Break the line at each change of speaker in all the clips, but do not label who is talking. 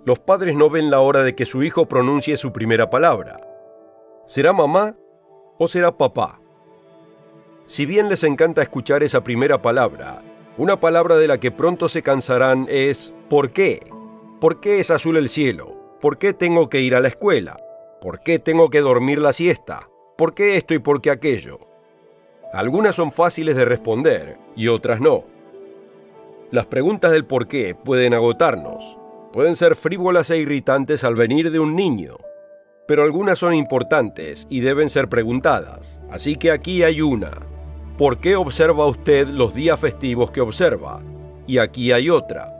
Los padres no ven la hora de que su hijo pronuncie su primera palabra. ¿Será mamá o será papá? Si bien les encanta escuchar esa primera palabra, una palabra de la que pronto se cansarán es ¿por qué? ¿Por qué es azul el cielo? ¿Por qué tengo que ir a la escuela? ¿Por qué tengo que dormir la siesta? ¿Por qué esto y por qué aquello? Algunas son fáciles de responder y otras no. Las preguntas del por qué pueden agotarnos. Pueden ser frívolas e irritantes al venir de un niño, pero algunas son importantes y deben ser preguntadas. Así que aquí hay una. ¿Por qué observa usted los días festivos que observa? Y aquí hay otra.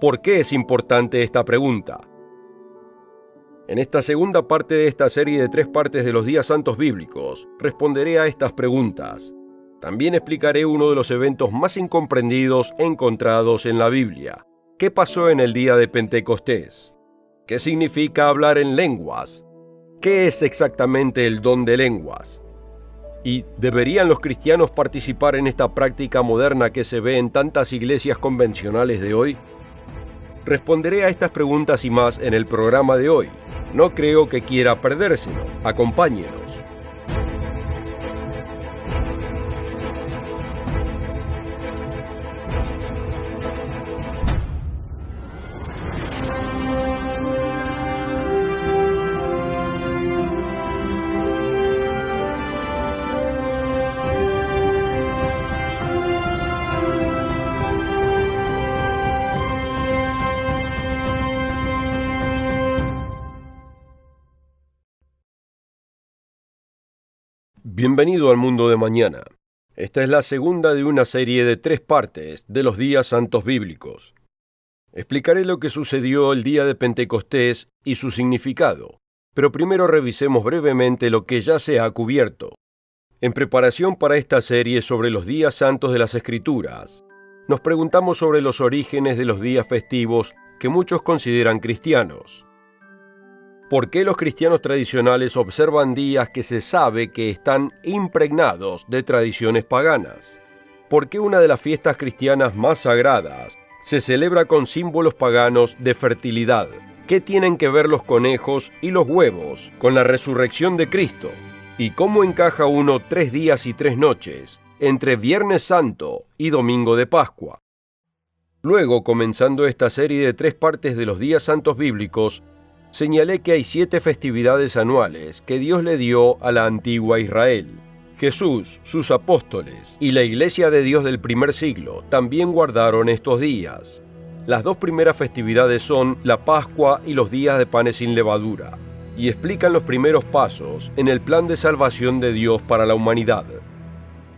¿Por qué es importante esta pregunta? En esta segunda parte de esta serie de 3 partes de los días santos bíblicos, responderé a estas preguntas. También explicaré uno de los eventos más incomprendidos encontrados en la Biblia. ¿Qué pasó en el día de Pentecostés? ¿Qué significa hablar en lenguas? ¿Qué es exactamente el don de lenguas? ¿Y deberían los cristianos participar en esta práctica moderna que se ve en tantas iglesias convencionales de hoy? Responderé a estas preguntas y más en el programa de hoy. No creo que quiera perdérselo. Acompáñenos. Bienvenido al mundo de mañana. Esta es la segunda de una serie de 3 partes de los días santos bíblicos. Explicaré lo que sucedió el día de Pentecostés y su significado, pero primero revisemos brevemente lo que ya se ha cubierto. En preparación para esta serie sobre los días santos de las Escrituras, nos preguntamos sobre los orígenes de los días festivos que muchos consideran cristianos. ¿Por qué los cristianos tradicionales observan días que se sabe que están impregnados de tradiciones paganas? ¿Por qué una de las fiestas cristianas más sagradas se celebra con símbolos paganos de fertilidad? ¿Qué tienen que ver los conejos y los huevos con la resurrección de Cristo? ¿Y cómo encaja uno 3 días y 3 noches entre Viernes Santo y Domingo de Pascua? Luego, comenzando esta serie de 3 partes de los días santos bíblicos, señalé que hay 7 festividades anuales que Dios le dio a la antigua Israel. Jesús, sus apóstoles y la Iglesia de Dios del primer siglo también guardaron estos días. Las 2 primeras festividades son la Pascua y los días de panes sin levadura, y explican los primeros pasos en el plan de salvación de Dios para la humanidad.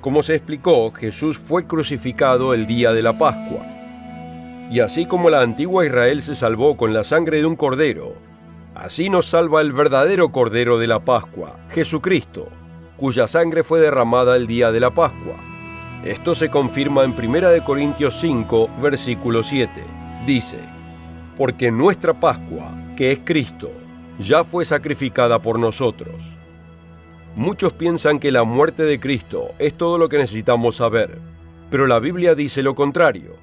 Como se explicó, Jesús fue crucificado el día de la Pascua. Y así como la antigua Israel se salvó con la sangre de un cordero, así nos salva el verdadero Cordero de la Pascua, Jesucristo, cuya sangre fue derramada el día de la Pascua. Esto se confirma en 1 Corintios 5, versículo 7. Dice: porque nuestra Pascua, que es Cristo, ya fue sacrificada por nosotros. Muchos piensan que la muerte de Cristo es todo lo que necesitamos saber, pero la Biblia dice lo contrario.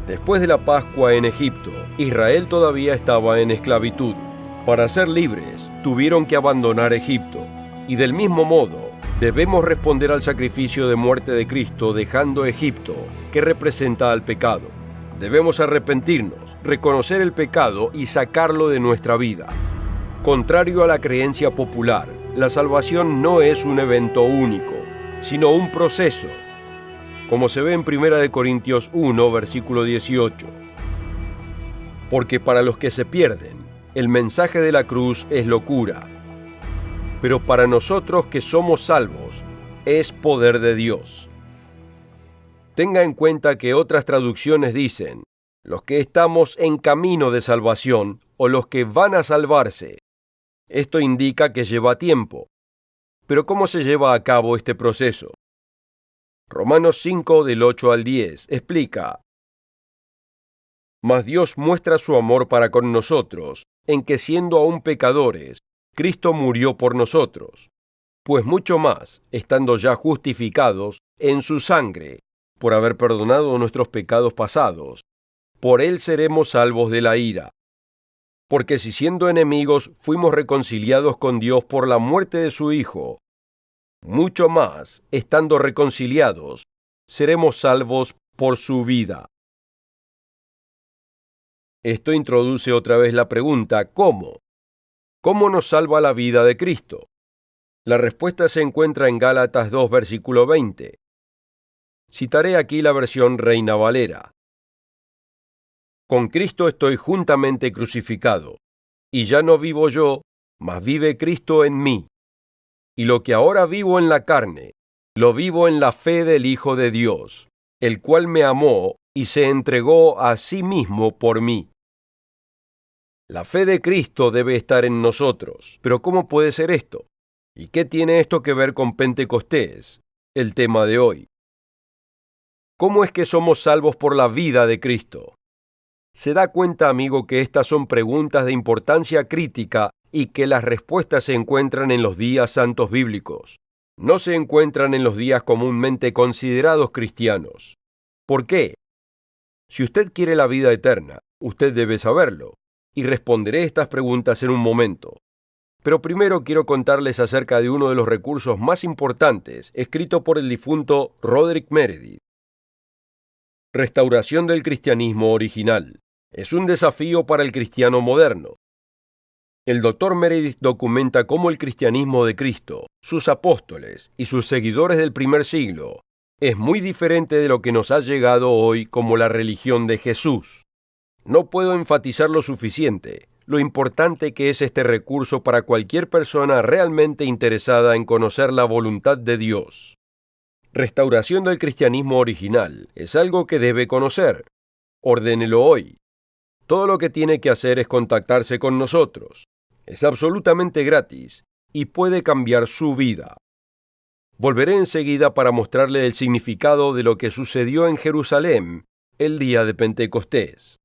Después de la Pascua en Egipto, Israel todavía estaba en esclavitud. Para ser libres, tuvieron que abandonar Egipto. Y del mismo modo, debemos responder al sacrificio de muerte de Cristo dejando Egipto, que representa al pecado. Debemos arrepentirnos, reconocer el pecado y sacarlo de nuestra vida. Contrario a la creencia popular, la salvación no es un evento único, sino un proceso, como se ve en 1 Corintios 1, versículo 18. Porque para los que se pierden, el mensaje de la cruz es locura, pero para nosotros que somos salvos, es poder de Dios. Tenga en cuenta que otras traducciones dicen, los que estamos en camino de salvación o los que van a salvarse. Esto indica que lleva tiempo. Pero ¿cómo se lleva a cabo este proceso? Romanos 5, del 8 al 10, explica: mas Dios muestra su amor para con nosotros, en que siendo aún pecadores, Cristo murió por nosotros. Pues mucho más, estando ya justificados en su sangre, por haber perdonado nuestros pecados pasados, por él seremos salvos de la ira. Porque si siendo enemigos fuimos reconciliados con Dios por la muerte de su Hijo, mucho más, estando reconciliados, seremos salvos por su vida. Esto introduce otra vez la pregunta, ¿cómo? ¿Cómo nos salva la vida de Cristo? La respuesta se encuentra en Gálatas 2, versículo 20. Citaré aquí la versión Reina Valera. Con Cristo estoy juntamente crucificado, y ya no vivo yo, mas vive Cristo en mí. Y lo que ahora vivo en la carne, lo vivo en la fe del Hijo de Dios, el cual me amó y se entregó a sí mismo por mí. La fe de Cristo debe estar en nosotros. Pero ¿cómo puede ser esto? ¿Y qué tiene esto que ver con Pentecostés, el tema de hoy? ¿Cómo es que somos salvos por la vida de Cristo? Se da cuenta, amigo, que estas son preguntas de importancia crítica y que las respuestas se encuentran en los días santos bíblicos. No se encuentran en los días comúnmente considerados cristianos. ¿Por qué? Si usted quiere la vida eterna, usted debe saberlo, y responderé estas preguntas en un momento. Pero primero quiero contarles acerca de uno de los recursos más importantes, escrito por el difunto Roderick Meredith. Restauración del cristianismo original. Es un desafío para el cristiano moderno. El Dr. Meredith documenta cómo el cristianismo de Cristo, sus apóstoles y sus seguidores del primer siglo es muy diferente de lo que nos ha llegado hoy como la religión de Jesús. No puedo enfatizar lo suficiente lo importante que es este recurso para cualquier persona realmente interesada en conocer la voluntad de Dios. Restauración del cristianismo original es algo que debe conocer. Ordénelo hoy. Todo lo que tiene que hacer es contactarse con nosotros. Es absolutamente gratis y puede cambiar su vida. Volveré enseguida para mostrarle el significado de lo que sucedió en Jerusalén el día de Pentecostés.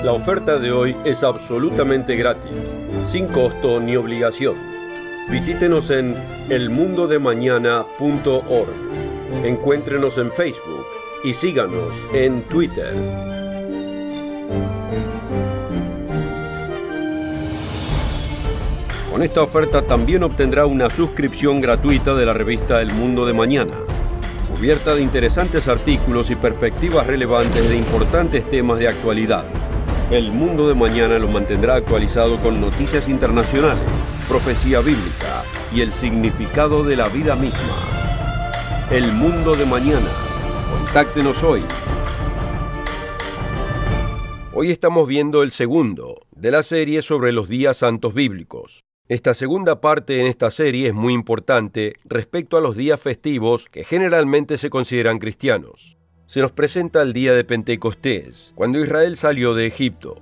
La oferta de hoy es absolutamente gratis, sin costo ni obligación. Visítenos en elmundodemañana.org. Encuéntrenos en Facebook y síganos en Twitter. Con esta oferta también obtendrá una suscripción gratuita de la revista El Mundo de Mañana, cubierta de interesantes artículos y perspectivas relevantes de importantes temas de actualidad. El Mundo de Mañana lo mantendrá actualizado con noticias internacionales, profecía bíblica y el significado de la vida misma. El Mundo de Mañana. Contáctenos hoy. Hoy estamos viendo el segundo de la serie sobre los días santos bíblicos. Esta segunda parte en esta serie es muy importante respecto a los días festivos que generalmente se consideran cristianos. Se nos presenta el día de Pentecostés, cuando Israel salió de Egipto.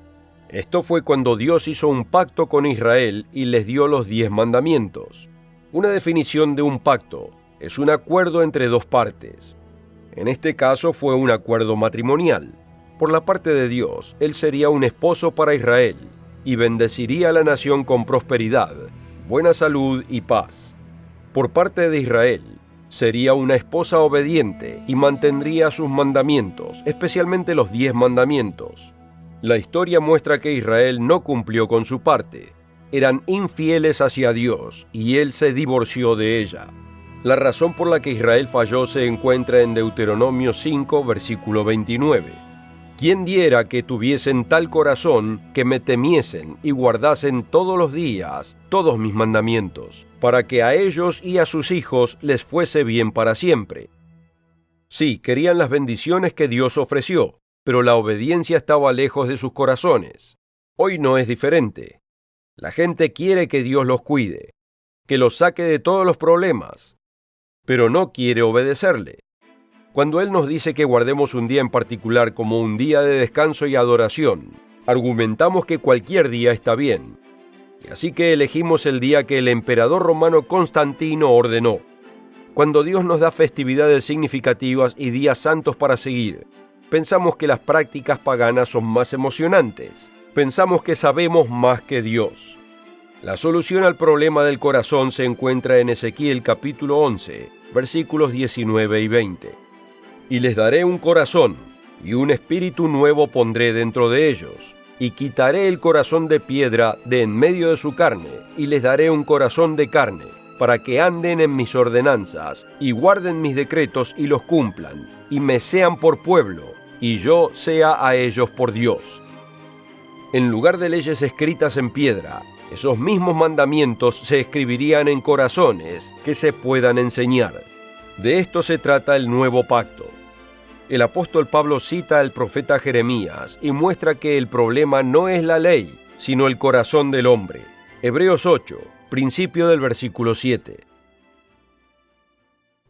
Esto fue cuando Dios hizo un pacto con Israel y les dio los 10 mandamientos. Una definición de un pacto es un acuerdo entre dos partes. En este caso fue un acuerdo matrimonial. Por la parte de Dios, Él sería un esposo para Israel y bendeciría a la nación con prosperidad, buena salud y paz. Por parte de Israel, sería una esposa obediente y mantendría sus mandamientos, especialmente los 10 mandamientos. La historia muestra que Israel no cumplió con su parte. Eran infieles hacia Dios y Él se divorció de ella. La razón por la que Israel falló se encuentra en Deuteronomio 5, versículo 29. ¿Quién diera que tuviesen tal corazón que me temiesen y guardasen todos los días todos mis mandamientos, para que a ellos y a sus hijos les fuese bien para siempre? Sí, querían las bendiciones que Dios ofreció, pero la obediencia estaba lejos de sus corazones. Hoy no es diferente. La gente quiere que Dios los cuide, que los saque de todos los problemas, pero no quiere obedecerle. Cuando Él nos dice que guardemos un día en particular como un día de descanso y adoración, argumentamos que cualquier día está bien. Y así que elegimos el día que el emperador romano Constantino ordenó. Cuando Dios nos da festividades significativas y días santos para seguir, pensamos que las prácticas paganas son más emocionantes. Pensamos que sabemos más que Dios. La solución al problema del corazón se encuentra en Ezequiel capítulo 11, versículos 19 y 20. Y les daré un corazón, y un espíritu nuevo pondré dentro de ellos, y quitaré el corazón de piedra de en medio de su carne, y les daré un corazón de carne, para que anden en mis ordenanzas, y guarden mis decretos y los cumplan, y me sean por pueblo, y yo sea a ellos por Dios. En lugar de leyes escritas en piedra, esos mismos mandamientos se escribirían en corazones que se puedan enseñar. De esto se trata el nuevo pacto. El apóstol Pablo cita al profeta Jeremías y muestra que el problema no es la ley, sino el corazón del hombre. Hebreos 8, principio del versículo 7.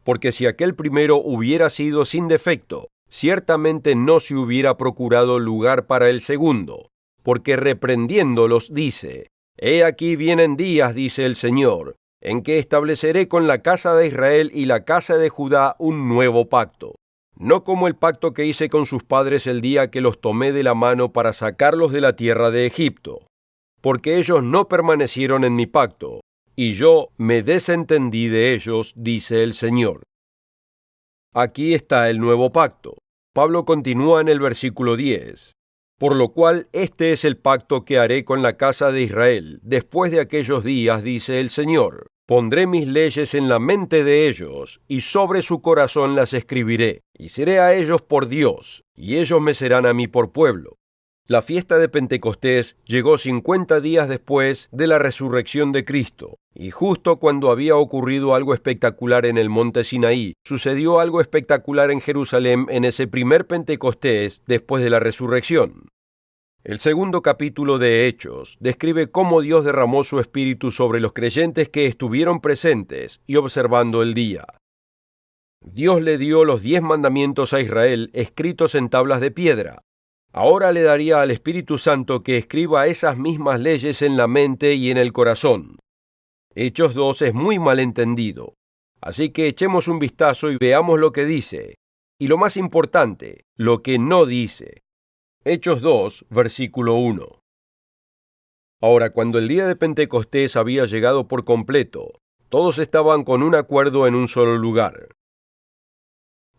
Porque si aquel primero hubiera sido sin defecto, ciertamente no se hubiera procurado lugar para el segundo, porque reprendiéndolos dice: He aquí vienen días, dice el Señor, en que estableceré con la casa de Israel y la casa de Judá un nuevo pacto, no como el pacto que hice con sus padres el día que los tomé de la mano para sacarlos de la tierra de Egipto, porque ellos no permanecieron en mi pacto, y yo me desentendí de ellos, dice el Señor. Aquí está el nuevo pacto. Pablo continúa en el versículo 10. Por lo cual este es el pacto que haré con la casa de Israel. Después de aquellos días, dice el Señor, pondré mis leyes en la mente de ellos, y sobre su corazón las escribiré, y seré a ellos por Dios, y ellos me serán a mí por pueblo. La fiesta de Pentecostés llegó 50 días después de la resurrección de Cristo, y justo cuando había ocurrido algo espectacular en el monte Sinaí, sucedió algo espectacular en Jerusalén en ese primer Pentecostés después de la resurrección. El segundo capítulo de Hechos describe cómo Dios derramó su espíritu sobre los creyentes que estuvieron presentes y observando el día. Dios le dio los 10 mandamientos a Israel escritos en tablas de piedra. Ahora le daría al Espíritu Santo que escriba esas mismas leyes en la mente y en el corazón. Hechos 2 es muy mal entendido, así que echemos un vistazo y veamos lo que dice, y lo más importante, lo que no dice. Hechos 2, versículo 1. Ahora, cuando el día de Pentecostés había llegado por completo, todos estaban con un acuerdo en un solo lugar.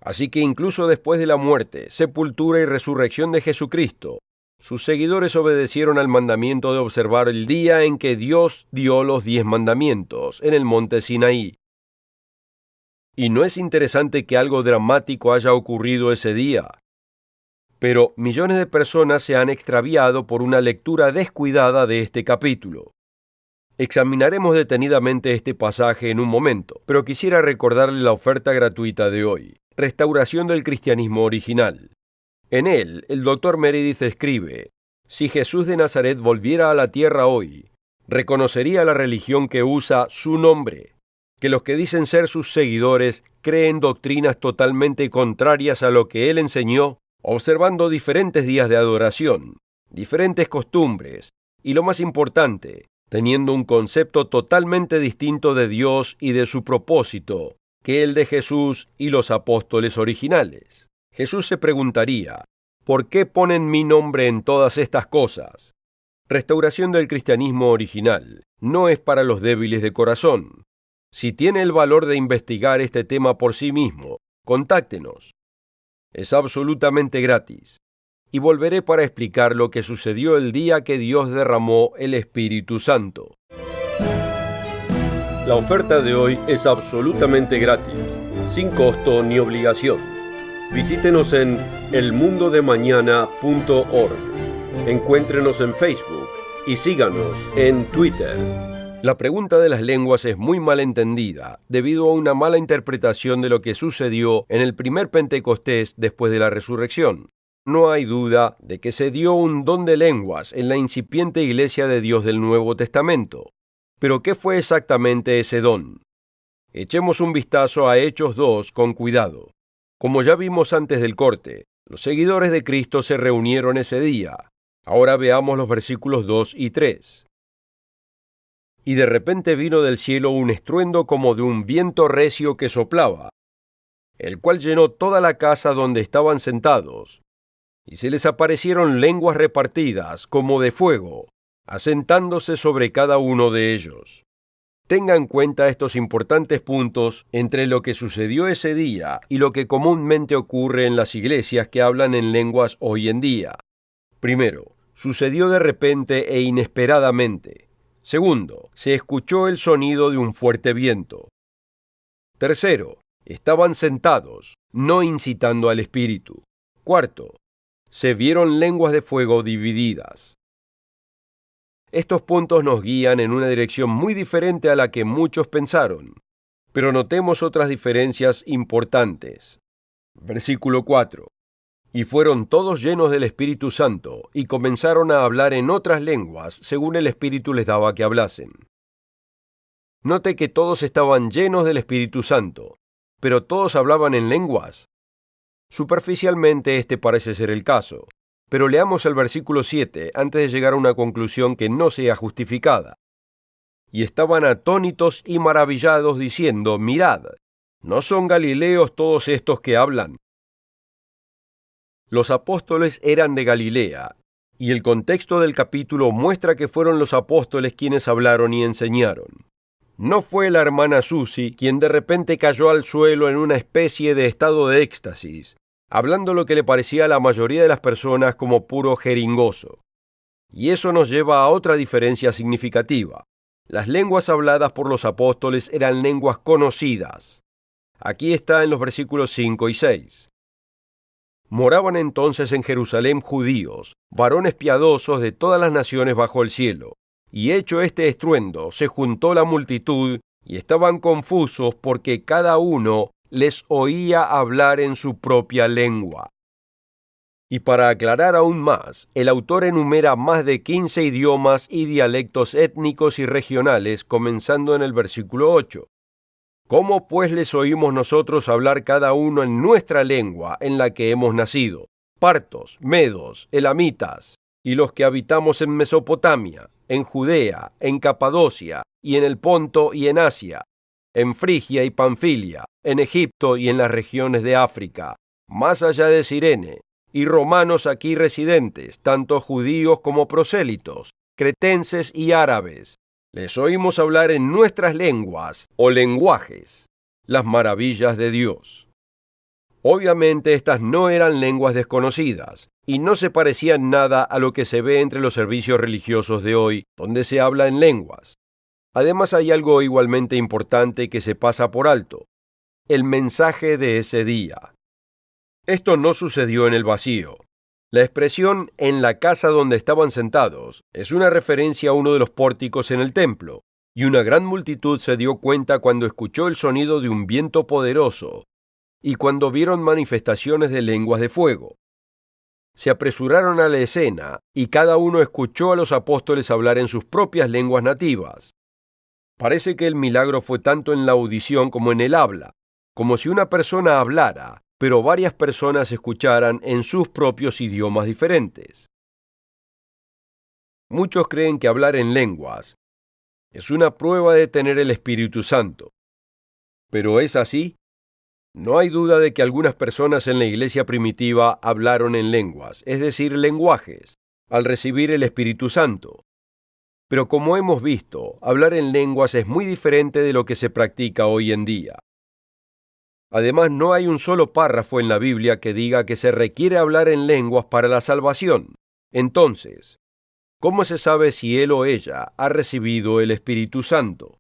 Así que incluso después de la muerte, sepultura y resurrección de Jesucristo, sus seguidores obedecieron al mandamiento de observar el día en que Dios dio los 10 mandamientos en el monte Sinaí. ¿Y no es interesante que algo dramático haya ocurrido ese día? Pero millones de personas se han extraviado por una lectura descuidada de este capítulo. Examinaremos detenidamente este pasaje en un momento, pero quisiera recordarle la oferta gratuita de hoy. Restauración del cristianismo original. En él, el Dr. Meredith escribe: si Jesús de Nazaret volviera a la tierra hoy, reconocería la religión que usa su nombre, que los que dicen ser sus seguidores creen doctrinas totalmente contrarias a lo que él enseñó, observando diferentes días de adoración, diferentes costumbres, y lo más importante, teniendo un concepto totalmente distinto de Dios y de su propósito que el de Jesús y los apóstoles originales. Jesús se preguntaría: ¿por qué ponen mi nombre en todas estas cosas? Restauración del cristianismo original no es para los débiles de corazón. Si tiene el valor de investigar este tema por sí mismo, contáctenos. Es absolutamente gratis. Y volveré para explicar lo que sucedió el día que Dios derramó el Espíritu Santo. La oferta de hoy es absolutamente gratis, sin costo ni obligación. Visítenos en elmundodemañana.org. Encuéntrenos en Facebook y síganos en Twitter. La pregunta de las lenguas es muy mal entendida debido a una mala interpretación de lo que sucedió en el primer Pentecostés después de la resurrección. No hay duda de que se dio un don de lenguas en la incipiente Iglesia de Dios del Nuevo Testamento. Pero, ¿qué fue exactamente ese don? Echemos un vistazo a Hechos 2 con cuidado. Como ya vimos antes del corte, los seguidores de Cristo se reunieron ese día. Ahora veamos los versículos 2 y 3. Y de repente vino del cielo un estruendo como de un viento recio que soplaba, el cual llenó toda la casa donde estaban sentados, y se les aparecieron lenguas repartidas como de fuego, asentándose sobre cada uno de ellos. Tenga en cuenta estos importantes puntos entre lo que sucedió ese día y lo que comúnmente ocurre en las iglesias que hablan en lenguas hoy en día. Primero, sucedió de repente e inesperadamente. Segundo, se escuchó el sonido de un fuerte viento. Tercero, estaban sentados, no incitando al espíritu. Cuarto, se vieron lenguas de fuego divididas. Estos puntos nos guían en una dirección muy diferente a la que muchos pensaron, pero notemos otras diferencias importantes. Versículo 4. Y fueron todos llenos del Espíritu Santo, y comenzaron a hablar en otras lenguas, según el Espíritu les daba que hablasen. Note que todos estaban llenos del Espíritu Santo, pero todos hablaban en lenguas. Superficialmente este parece ser el caso, pero leamos el versículo 7 antes de llegar a una conclusión que no sea justificada. Y estaban atónitos y maravillados diciendo, mirad, ¿no son galileos todos estos que hablan? Los apóstoles eran de Galilea, y el contexto del capítulo muestra que fueron los apóstoles quienes hablaron y enseñaron. No fue la hermana Susi quien de repente cayó al suelo en una especie de estado de éxtasis, hablando lo que le parecía a la mayoría de las personas como puro jeringoso. Y eso nos lleva a otra diferencia significativa. Las lenguas habladas por los apóstoles eran lenguas conocidas. Aquí está en los versículos 5 y 6. Moraban entonces en Jerusalén judíos, varones piadosos de todas las naciones bajo el cielo. Y hecho este estruendo, se juntó la multitud, y estaban confusos porque cada uno les oía hablar en su propia lengua. Y para aclarar aún más, el autor enumera más de 15 idiomas y dialectos étnicos y regionales, comenzando en el versículo 8. ¿Cómo pues les oímos nosotros hablar cada uno en nuestra lengua en la que hemos nacido? Partos, medos, elamitas, y los que habitamos en Mesopotamia, en Judea, en Capadocia, y en el Ponto y en Asia, en Frigia y Panfilia, en Egipto y en las regiones de África, más allá de Cirene, y romanos aquí residentes, tanto judíos como prosélitos, cretenses y árabes. Les oímos hablar en nuestras lenguas o lenguajes las maravillas de Dios. Obviamente estas no eran lenguas desconocidas y no se parecían nada a lo que se ve entre los servicios religiosos de hoy, donde se habla en lenguas. Además hay algo igualmente importante que se pasa por alto: el mensaje de ese día. Esto no sucedió en el vacío. La expresión «en la casa donde estaban sentados» es una referencia a uno de los pórticos en el templo, y una gran multitud se dio cuenta cuando escuchó el sonido de un viento poderoso y cuando vieron manifestaciones de lenguas de fuego. Se apresuraron a la escena y cada uno escuchó a los apóstoles hablar en sus propias lenguas nativas. Parece que el milagro fue tanto en la audición como en el habla, como si una persona hablara, pero varias personas escucharan en sus propios idiomas diferentes. Muchos creen que hablar en lenguas es una prueba de tener el Espíritu Santo. ¿Pero es así? No hay duda de que algunas personas en la iglesia primitiva hablaron en lenguas, es decir, lenguajes, al recibir el Espíritu Santo. Pero como hemos visto, hablar en lenguas es muy diferente de lo que se practica hoy en día. Además, no hay un solo párrafo en la Biblia que diga que se requiere hablar en lenguas para la salvación. Entonces, ¿cómo se sabe si él o ella ha recibido el Espíritu Santo?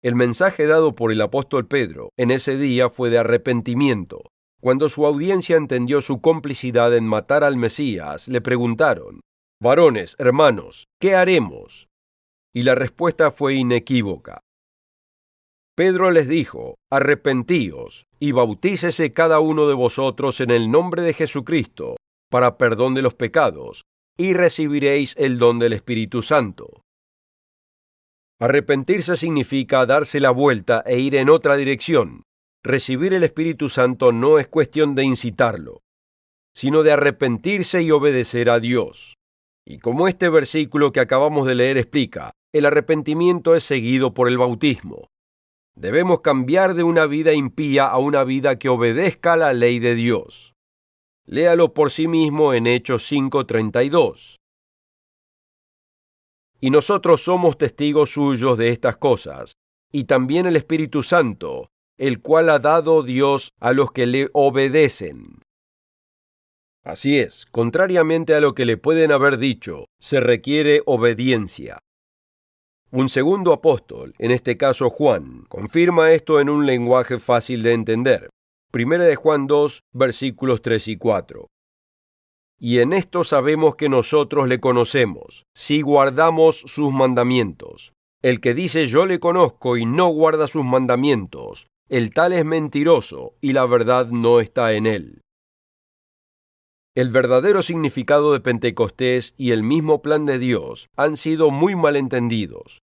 El mensaje dado por el apóstol Pedro en ese día fue de arrepentimiento. Cuando su audiencia entendió su complicidad en matar al Mesías, le preguntaron: «Varones, hermanos, ¿qué haremos?». Y la respuesta fue inequívoca. Pedro les dijo: «Arrepentíos y bautícese cada uno de vosotros en el nombre de Jesucristo para perdón de los pecados, y recibiréis el don del Espíritu Santo». Arrepentirse significa darse la vuelta e ir en otra dirección. Recibir el Espíritu Santo no es cuestión de incitarlo, sino de arrepentirse y obedecer a Dios. Y como este versículo que acabamos de leer explica, el arrepentimiento es seguido por el bautismo. Debemos cambiar de una vida impía a una vida que obedezca a la ley de Dios. Léalo por sí mismo en Hechos 5:32. Y nosotros somos testigos suyos de estas cosas, y también el Espíritu Santo, el cual ha dado Dios a los que le obedecen. Así es, contrariamente a lo que le pueden haber dicho, se requiere obediencia. Un segundo apóstol, en este caso Juan, confirma esto en un lenguaje fácil de entender. Primera de Juan 2, versículos 3 y 4. Y en esto sabemos que nosotros le conocemos, si guardamos sus mandamientos. El que dice yo le conozco y no guarda sus mandamientos, el tal es mentiroso y la verdad no está en él. El verdadero significado de Pentecostés y el mismo plan de Dios han sido muy malentendidos.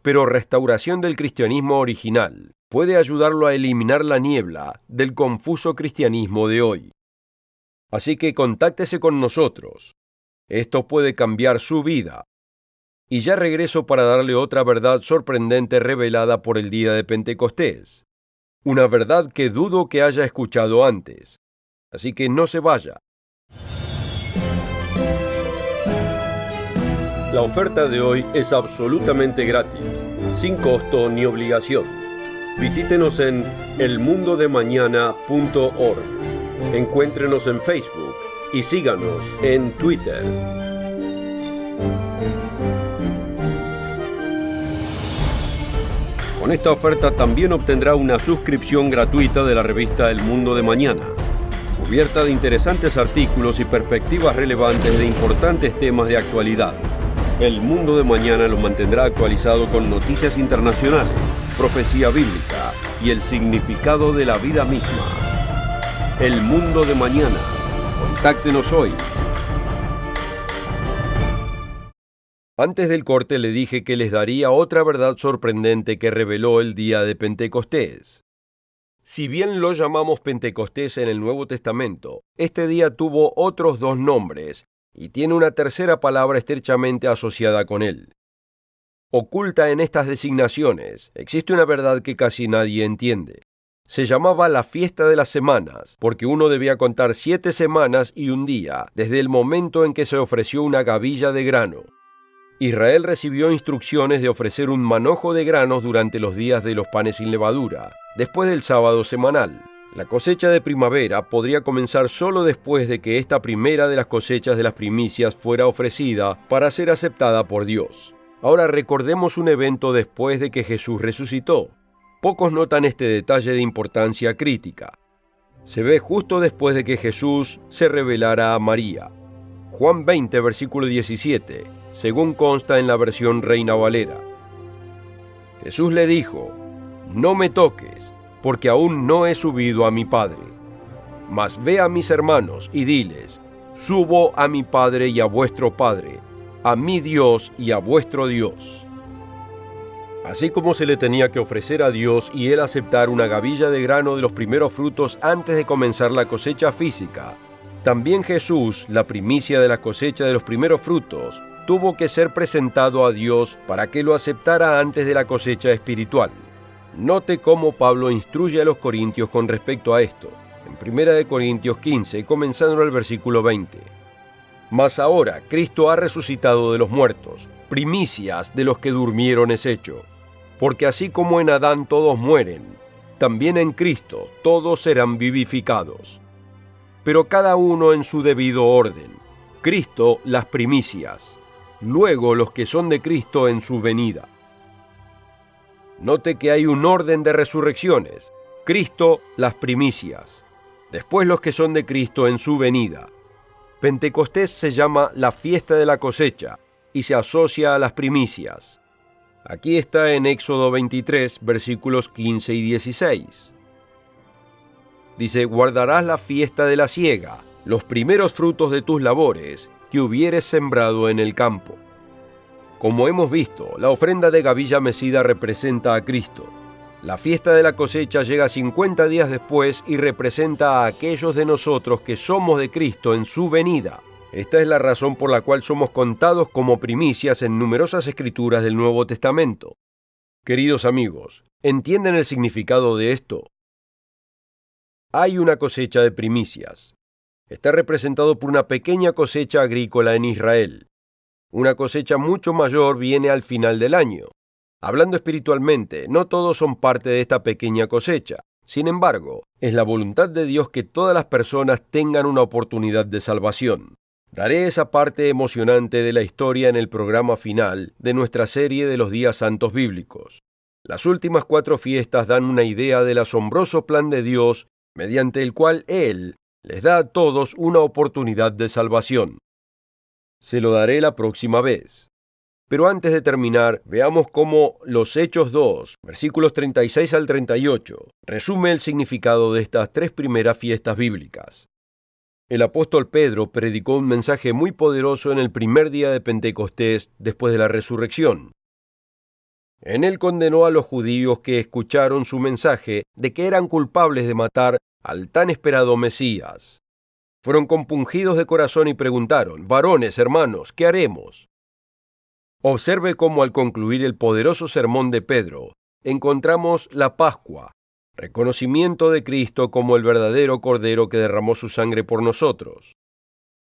Pero restauración del cristianismo original puede ayudarlo a eliminar la niebla del confuso cristianismo de hoy. Así que contáctese con nosotros. Esto puede cambiar su vida. Y ya regreso para darle otra verdad sorprendente revelada por el día de Pentecostés. Una verdad que dudo que haya escuchado antes. Así que no se vaya. La oferta de hoy es absolutamente gratis, sin costo ni obligación. Visítenos en elmundodemañana.org. Encuéntrenos en Facebook y síganos en Twitter. Con esta oferta también obtendrá una suscripción gratuita de la revista El Mundo de Mañana, cubierta de interesantes artículos y perspectivas relevantes de importantes temas de actualidad. El Mundo de Mañana lo mantendrá actualizado con noticias internacionales, profecía bíblica y el significado de la vida misma. El Mundo de Mañana. Contáctenos hoy. Antes del corte le dije que les daría otra verdad sorprendente que reveló el día de Pentecostés. Si bien lo llamamos Pentecostés en el Nuevo Testamento, este día tuvo otros dos nombres y tiene una tercera palabra estrechamente asociada con él. Oculta en estas designaciones existe una verdad que casi nadie entiende. Se llamaba la fiesta de las semanas, porque uno debía contar 7 semanas y un día, desde el momento en que se ofreció una gavilla de grano. Israel recibió instrucciones de ofrecer un manojo de granos durante los días de los panes sin levadura, después del sábado semanal. La cosecha de primavera podría comenzar solo después de que esta primera de las cosechas de las primicias fuera ofrecida para ser aceptada por Dios. Ahora recordemos un evento después de que Jesús resucitó. Pocos notan este detalle de importancia crítica. Se ve justo después de que Jesús se revelara a María. Juan 20, versículo 17, según consta en la versión Reina Valera. Jesús le dijo: «No me toques, porque aún no he subido a mi Padre. Mas ve a mis hermanos y diles: subo a mi Padre y a vuestro Padre, a mi Dios y a vuestro Dios». Así como se le tenía que ofrecer a Dios y él aceptar una gavilla de grano de los primeros frutos antes de comenzar la cosecha física, también Jesús, la primicia de la cosecha de los primeros frutos, tuvo que ser presentado a Dios para que lo aceptara antes de la cosecha espiritual. Note cómo Pablo instruye a los corintios con respecto a esto, en 1 Corintios 15, comenzando el versículo 20. Mas ahora Cristo ha resucitado de los muertos, primicias de los que durmieron es hecho. Porque así como en Adán todos mueren, también en Cristo todos serán vivificados. Pero cada uno en su debido orden. Cristo las primicias, luego los que son de Cristo en su venida. Note que hay un orden de resurrecciones. Cristo las primicias, después los que son de Cristo en su venida. Pentecostés se llama la fiesta de la cosecha y se asocia a las primicias. Aquí está en Éxodo 23, versículos 15 y 16. Dice: guardarás la fiesta de la siega, los primeros frutos de tus labores que hubieres sembrado en el campo. Como hemos visto, la ofrenda de gavilla mecida representa a Cristo. La fiesta de la cosecha llega 50 días después y representa a aquellos de nosotros que somos de Cristo en su venida. Esta es la razón por la cual somos contados como primicias en numerosas escrituras del Nuevo Testamento. Queridos amigos, ¿entienden el significado de esto? Hay una cosecha de primicias. Está representado por una pequeña cosecha agrícola en Israel. Una cosecha mucho mayor viene al final del año. Hablando espiritualmente, no todos son parte de esta pequeña cosecha. Sin embargo, es la voluntad de Dios que todas las personas tengan una oportunidad de salvación. Daré esa parte emocionante de la historia en el programa final de nuestra serie de los días santos bíblicos. Las últimas 4 fiestas dan una idea del asombroso plan de Dios mediante el cual Él les da a todos una oportunidad de salvación. Se lo daré la próxima vez. Pero antes de terminar, veamos cómo los Hechos 2, versículos 36 al 38, resume el significado de estas 3 primeras fiestas bíblicas. El apóstol Pedro predicó un mensaje muy poderoso en el primer día de Pentecostés después de la resurrección. En él condenó a los judíos que escucharon su mensaje de que eran culpables de matar al tan esperado Mesías. Fueron compungidos de corazón y preguntaron: «Varones, hermanos, ¿qué haremos?». Observe cómo al concluir el poderoso sermón de Pedro, encontramos la Pascua, reconocimiento de Cristo como el verdadero Cordero que derramó su sangre por nosotros.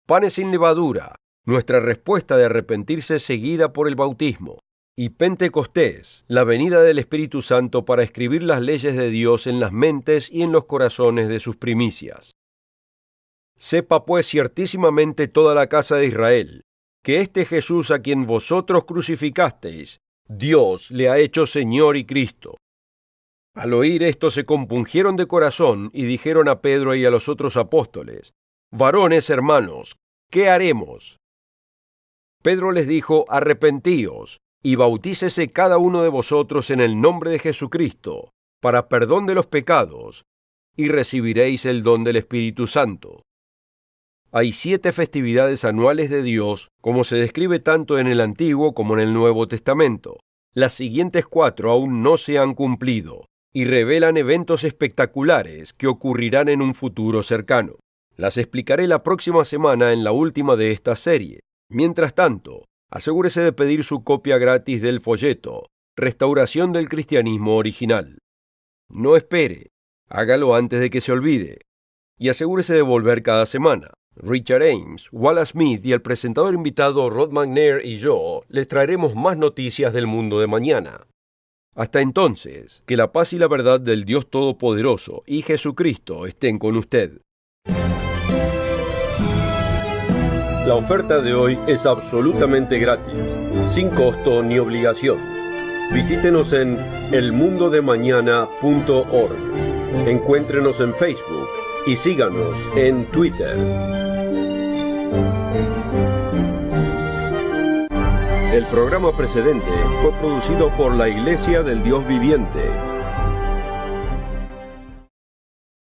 Panes sin levadura, nuestra respuesta de arrepentirse seguida por el bautismo. Y Pentecostés, la venida del Espíritu Santo para escribir las leyes de Dios en las mentes y en los corazones de sus primicias. Sepa pues ciertísimamente toda la casa de Israel, que este Jesús a quien vosotros crucificasteis, Dios le ha hecho Señor y Cristo. Al oír esto se compungieron de corazón y dijeron a Pedro y a los otros apóstoles: «Varones, hermanos, ¿qué haremos?». Pedro les dijo: «Arrepentíos, y bautícese cada uno de vosotros en el nombre de Jesucristo, para perdón de los pecados, y recibiréis el don del Espíritu Santo». Hay 7 festividades anuales de Dios, como se describe tanto en el Antiguo como en el Nuevo Testamento. Las siguientes 4 aún no se han cumplido, y revelan eventos espectaculares que ocurrirán en un futuro cercano. Las explicaré la próxima semana en la última de esta serie. Mientras tanto, asegúrese de pedir su copia gratis del folleto Restauración del Cristianismo Original. No espere, hágalo antes de que se olvide. Y asegúrese de volver cada semana. Richard Ames, Wallace Smith y el presentador invitado Rod McNair y yo les traeremos más noticias del mundo de mañana. Hasta entonces, que la paz y la verdad del Dios Todopoderoso y Jesucristo estén con usted. La oferta de hoy es absolutamente gratis, sin costo ni obligación. Visítenos en elmundodemañana.org. Encuéntrenos en Facebook y síganos en Twitter. El programa precedente fue producido por la Iglesia del Dios Viviente.